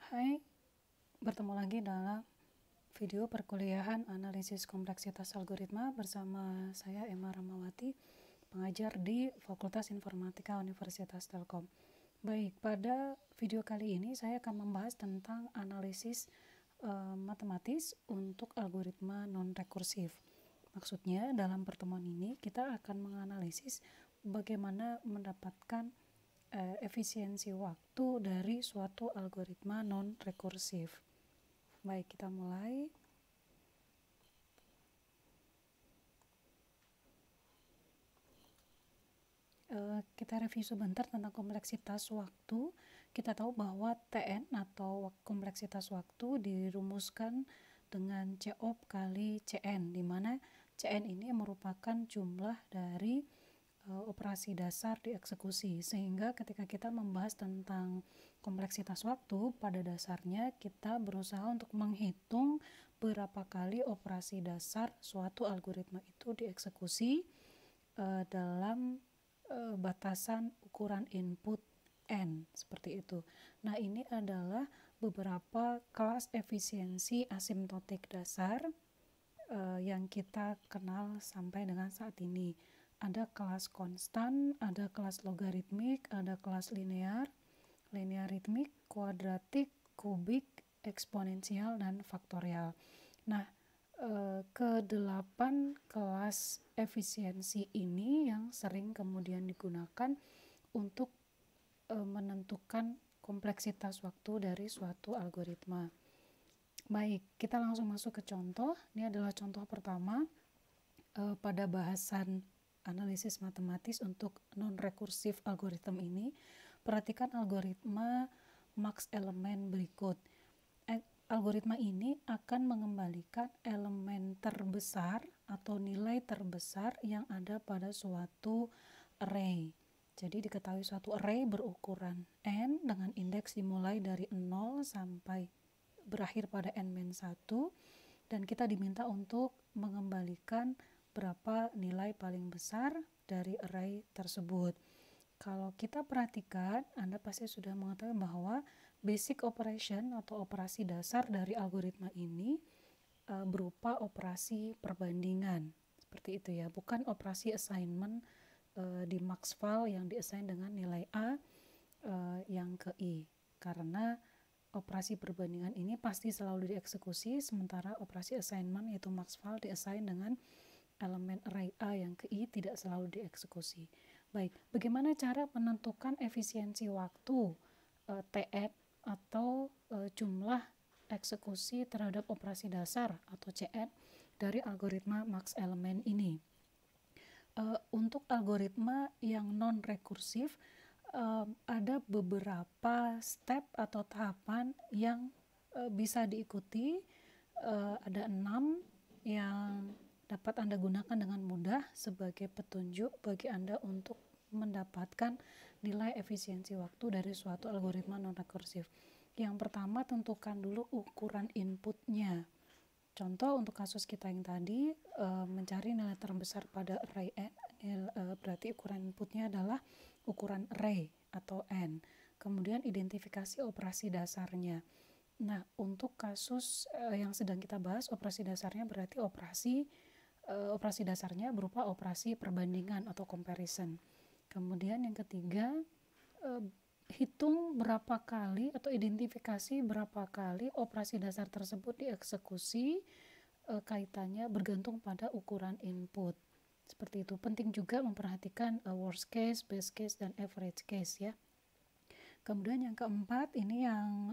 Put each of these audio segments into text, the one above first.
Hai, bertemu lagi dalam video perkuliahan analisis kompleksitas algoritma bersama saya Emma Ramawati, pengajar di Fakultas Informatika Universitas Telkom. Baik, pada video kali ini saya akan membahas tentang analisis matematis untuk algoritma non-rekursif. Maksudnya dalam pertemuan ini kita akan menganalisis bagaimana mendapatkan efisiensi waktu dari suatu algoritma non-rekursif. Baik, kita mulai. Kita review sebentar tentang kompleksitas waktu. Kita tahu bahwa Tn atau kompleksitas waktu dirumuskan dengan COP kali Cn, di mana Cn ini merupakan jumlah dari operasi dasar dieksekusi, sehingga ketika kita membahas tentang kompleksitas waktu, pada dasarnya kita berusaha untuk menghitung berapa kali operasi dasar suatu algoritma itu dieksekusi dalam batasan ukuran input n, seperti itu. Nah, ini adalah beberapa kelas efisiensi asimptotik dasar yang kita kenal sampai dengan saat ini. Ada kelas konstan, ada kelas logaritmik, ada kelas linear, linearitmik, kuadratik, kubik, eksponensial, dan faktorial. Nah, ke-8 kelas efisiensi ini yang sering kemudian digunakan untuk menentukan kompleksitas waktu dari suatu algoritma. Baik, kita langsung masuk ke contoh. Ini adalah contoh pertama pada bahasan analisis matematis untuk non-rekursif algoritma ini. Perhatikan algoritma max elemen berikut. Algoritma ini akan mengembalikan elemen terbesar atau nilai terbesar yang ada pada suatu array. Jadi diketahui suatu array berukuran n dengan indeks dimulai dari 0 sampai berakhir pada n-1, dan kita diminta untuk mengembalikan berapa nilai paling besar dari array tersebut. Kalau kita perhatikan, Anda pasti sudah mengetahui bahwa basic operation atau operasi dasar dari algoritma ini berupa operasi perbandingan, seperti itu ya, bukan operasi assignment di maxval yang diassign dengan nilai A yang ke I, karena operasi perbandingan ini pasti selalu dieksekusi, sementara operasi assignment yaitu maxval diassign dengan elemen array A yang ke I tidak selalu dieksekusi. Baik, bagaimana cara menentukan efisiensi waktu Tn atau jumlah eksekusi terhadap operasi dasar atau Cn dari algoritma max element ini? Untuk algoritma yang non-rekursif ada beberapa step atau tahapan yang bisa diikuti. Ada 6 yang dapat Anda gunakan dengan mudah sebagai petunjuk bagi Anda untuk mendapatkan nilai efisiensi waktu dari suatu algoritma non-rekursif. Yang pertama, tentukan dulu ukuran inputnya. Contoh untuk kasus kita yang tadi, mencari nilai terbesar pada array n, berarti ukuran inputnya adalah ukuran array atau n. Kemudian identifikasi operasi dasarnya. Nah, untuk kasus yang sedang kita bahas, operasi dasarnya berarti operasi dasarnya berupa operasi perbandingan atau comparison. Kemudian yang ketiga, hitung berapa kali atau identifikasi berapa kali operasi dasar tersebut dieksekusi, kaitannya bergantung pada ukuran input. Seperti itu. Penting juga memperhatikan worst case, best case, dan average case ya. Kemudian yang keempat, ini yang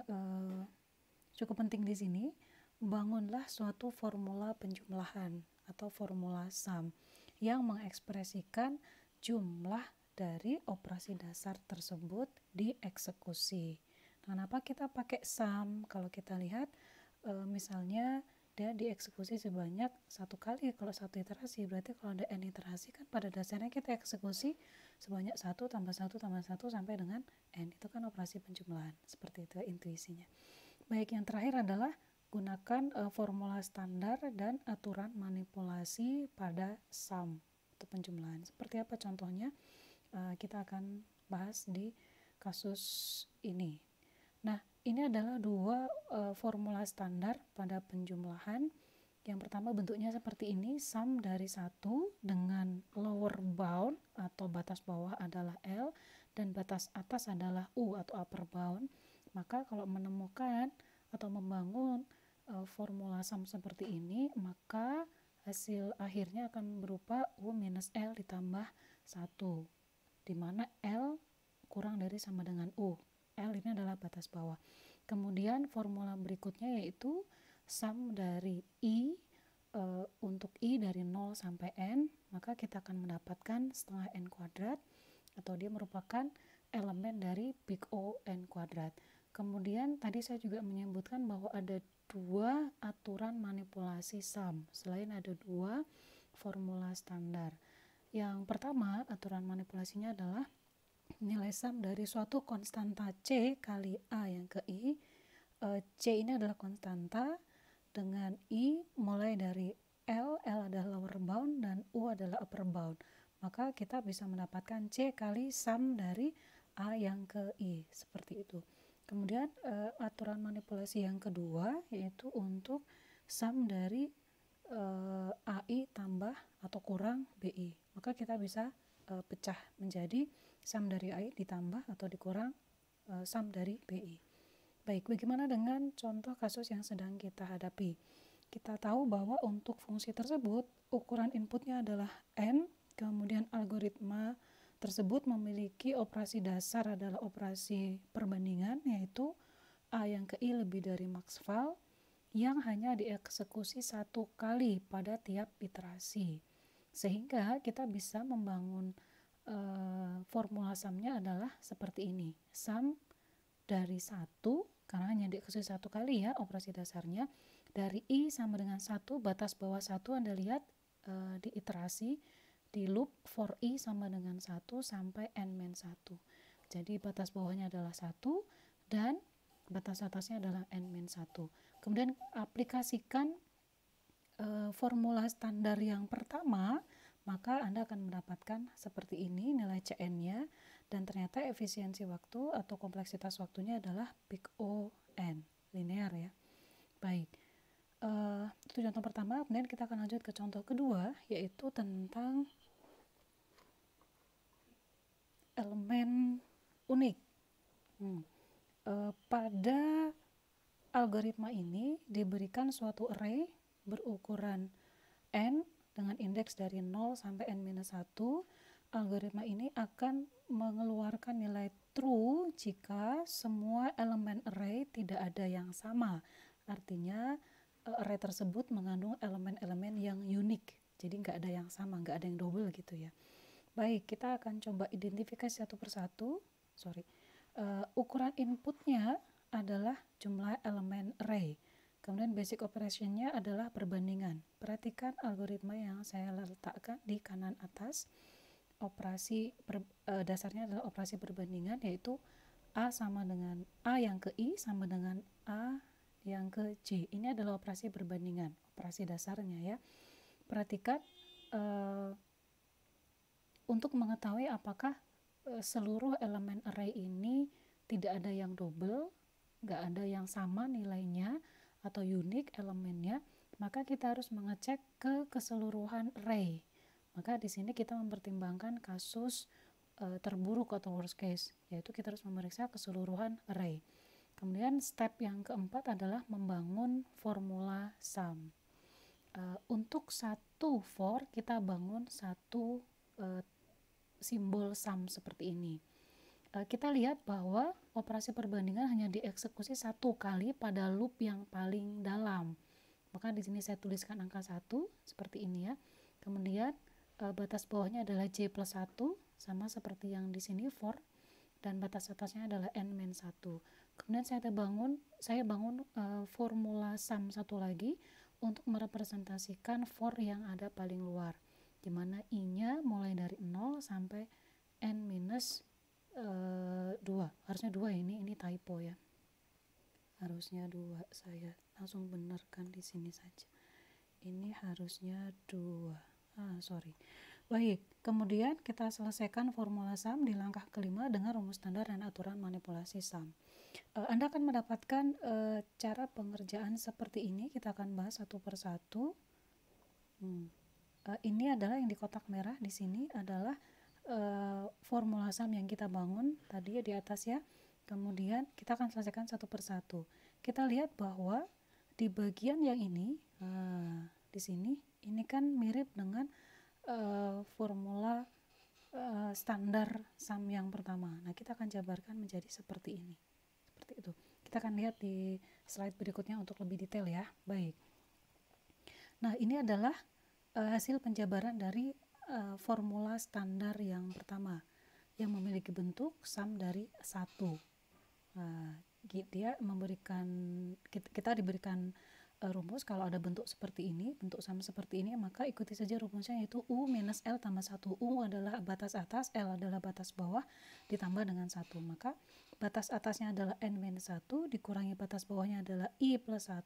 cukup penting di sini, bangunlah suatu formula penjumlahan atau formula sum yang mengekspresikan jumlah dari operasi dasar tersebut dieksekusi. Kenapa kita pakai sum? Kalau kita lihat misalnya dia dieksekusi sebanyak 1 kali, kalau 1 iterasi, berarti kalau ada n iterasi kan pada dasarnya kita eksekusi sebanyak 1 tambah 1 tambah 1 sampai dengan n. Itu kan operasi penjumlahan, seperti itu intuisinya. Baik, yang terakhir adalah gunakan formula standar dan aturan manipulasi pada sum atau penjumlahan. Seperti apa contohnya? Kita akan bahas di kasus ini. Nah, ini adalah dua formula standar pada penjumlahan. Yang pertama bentuknya seperti ini, sum dari 1 dengan lower bound atau batas bawah adalah L dan batas atas adalah U atau upper bound. Maka kalau menemukan atau membangun formula sum seperti ini, maka hasil akhirnya akan berupa U minus L ditambah 1, di mana L kurang dari sama dengan U. L ini adalah batas bawah. Kemudian formula berikutnya yaitu sum dari I untuk I dari 0 sampai N, maka kita akan mendapatkan setengah N kuadrat, atau dia merupakan elemen dari big O N kuadrat. Kemudian tadi saya juga menyebutkan bahwa ada dua aturan manipulasi sum, selain ada dua formula standar. Yang pertama, aturan manipulasinya adalah nilai sum dari suatu konstanta C kali A yang ke I. C ini adalah konstanta dengan I mulai dari L adalah lower bound dan U adalah upper bound. Maka kita bisa mendapatkan C kali sum dari A yang ke I, seperti itu. Kemudian aturan manipulasi yang kedua yaitu untuk sum dari AI tambah atau kurang BI. Maka kita bisa pecah menjadi sum dari AI ditambah atau dikurang sum dari BI. Baik, bagaimana dengan contoh kasus yang sedang kita hadapi? Kita tahu bahwa untuk fungsi tersebut ukuran inputnya adalah N, kemudian algoritma tersebut memiliki operasi dasar adalah operasi perbandingan, yaitu A yang ke I lebih dari max_val yang hanya dieksekusi 1 kali pada tiap iterasi. Sehingga kita bisa membangun formula sumnya adalah seperti ini. Sum dari 1, karena hanya dieksekusi 1 kali ya operasi dasarnya, dari I sama dengan 1, batas bawah 1 Anda lihat di iterasi, di loop for I sama dengan 1 sampai N-1. Jadi batas bawahnya adalah 1 dan batas atasnya adalah N-1. Kemudian aplikasikan formula standar yang pertama, maka Anda akan mendapatkan seperti ini nilai CN-nya, dan ternyata efisiensi waktu atau kompleksitas waktunya adalah big O N, linear ya. Baik, itu contoh pertama. Kemudian kita akan lanjut ke contoh kedua, yaitu tentang elemen unik. Pada algoritma ini diberikan suatu array berukuran N dengan indeks dari 0 sampai N-1. Algoritma ini akan mengeluarkan nilai true jika semua elemen array tidak ada yang sama. Artinya array tersebut mengandung elemen-elemen yang unik, jadi nggak ada yang sama, nggak ada yang double gitu ya. Baik, kita akan coba identifikasi satu persatu. Ukuran inputnya adalah jumlah elemen array. Kemudian basic operationnya adalah perbandingan. Perhatikan algoritma yang saya letakkan di kanan atas. Operasi dasarnya adalah operasi perbandingan, yaitu A sama dengan A yang ke I sama dengan A yang ke J. Ini adalah operasi perbandingan, operasi dasarnya ya. Perhatikan untuk mengetahui apakah seluruh elemen array ini tidak ada yang double, nggak ada yang sama nilainya atau unik elemennya, maka kita harus mengecek ke keseluruhan array. Maka di sini kita mempertimbangkan kasus terburuk atau worst case, yaitu kita harus memeriksa keseluruhan array. Kemudian step yang keempat adalah membangun formula sum. Untuk satu for kita bangun satu simbol sum seperti ini. Kita lihat bahwa operasi perbandingan hanya dieksekusi 1 kali pada loop yang paling dalam. Maka di sini saya tuliskan angka 1 seperti ini ya. Kemudian batas bawahnya adalah J plus 1 sama seperti yang di sini for, dan batas atasnya adalah N-1. Kemudian saya bangun formula sum satu lagi untuk merepresentasikan for yang ada paling luar, di mana I-nya mulai dari 0 sampai N-2. Harusnya 2 ini typo ya. Harusnya 2, saya langsung benarkan di sini saja. Ini harusnya 2. Baik, kemudian kita selesaikan formula sum di langkah kelima dengan rumus standar dan aturan manipulasi sum. Anda akan mendapatkan cara pengerjaan seperti ini. Kita akan bahas satu persatu. Ini adalah yang di kotak merah. Di sini adalah formula sum yang kita bangun tadi di atas ya. Kemudian kita akan selesaikan satu persatu. Kita lihat bahwa di bagian yang ini, di sini, ini kan mirip dengan formula standar sum yang pertama. Nah, kita akan jabarkan menjadi seperti ini. Seperti itu. Kita akan lihat di slide berikutnya untuk lebih detail ya. Baik. Nah, ini adalah hasil penjabaran dari formula standar yang pertama yang memiliki bentuk sum dari 1. Dia memberikan, kita diberikan rumus kalau ada bentuk seperti ini, bentuk sum seperti ini, maka ikuti saja rumusnya, yaitu U minus L tambah 1. U adalah batas atas, L adalah batas bawah, ditambah dengan 1. Maka batas atasnya adalah N-1, dikurangi batas bawahnya adalah I plus 1,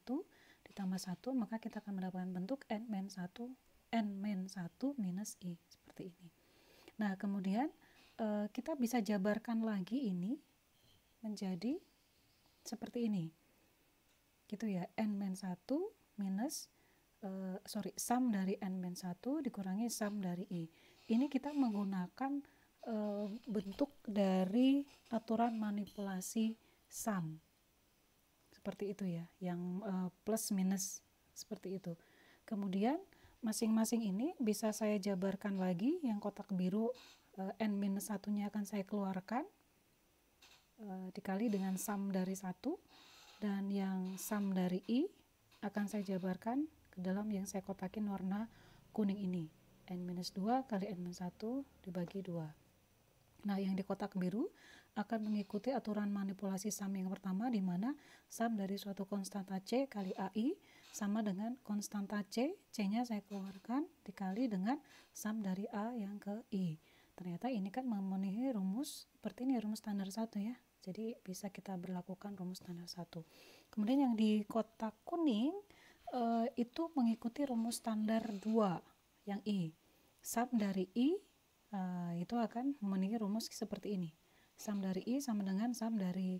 ditambah 1, maka kita akan mendapatkan bentuk N-1 minus I, seperti ini. Nah, kemudian kita bisa jabarkan lagi ini menjadi seperti ini. Gitu ya, N-1 minus sum dari N-1 dikurangi sum dari I. Ini kita menggunakan bentuk dari aturan manipulasi sum. Seperti itu ya, yang plus minus seperti itu. Kemudian masing-masing ini bisa saya jabarkan lagi. Yang kotak biru N-1-nya akan saya keluarkan dikali dengan sum dari 1, dan yang sum dari I akan saya jabarkan ke dalam yang saya kotakin warna kuning ini, N-2 kali N-1 dibagi 2. Nah, yang di kotak biru akan mengikuti aturan manipulasi sum yang pertama, di mana sum dari suatu konstanta C kali AI sama dengan konstanta C-nya saya keluarkan dikali dengan sum dari A yang ke I. Ternyata ini kan memenuhi rumus seperti ini, rumus standar 1 ya. Jadi bisa kita berlakukan rumus standar 1. Kemudian yang di kotak kuning itu mengikuti rumus standar 2 yang I. Sum dari I itu akan memenuhi rumus seperti ini. Sum dari I sama dengan sum dari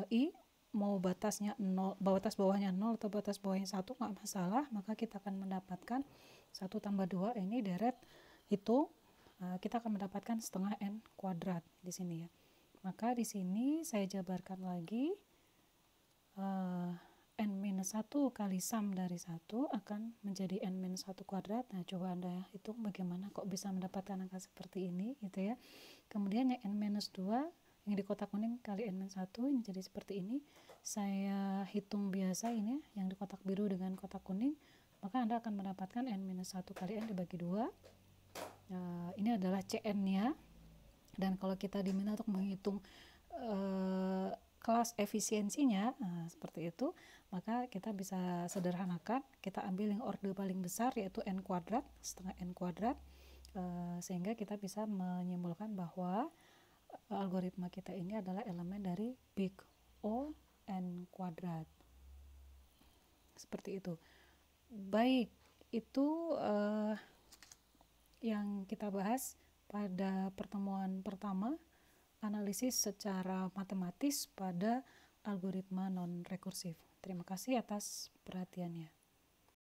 I, mau batasnya 0, batas bawahnya 0 atau batas bawahnya 1 nggak masalah, maka kita akan mendapatkan 1 tambah 2, ini deret hitung, kita akan mendapatkan setengah N kuadrat di sini ya. Maka di sini saya jabarkan lagi N-1 kali sum dari 1 akan menjadi N-1 kuadrat. Nah, coba Anda hitung bagaimana kok bisa mendapatkan angka seperti ini gitu ya. Kemudian yang N-2 yang di kotak kuning kali N-1 ini jadi seperti ini. Saya hitung biasa ini yang di kotak biru dengan kotak kuning, maka Anda akan mendapatkan N-1 kali N dibagi 2. Ini adalah Cn-nya. Dan kalau kita diminta untuk menghitung kelas efisiensinya, seperti itu, maka kita bisa sederhanakan, kita ambil yang orde paling besar yaitu N kuadrat, setengah N kuadrat, sehingga kita bisa menyimpulkan bahwa algoritma kita ini adalah elemen dari big O N kuadrat. Seperti itu. Baik, itu yang kita bahas pada pertemuan pertama, analisis secara matematis pada algoritma non-rekursif. Terima kasih atas perhatiannya.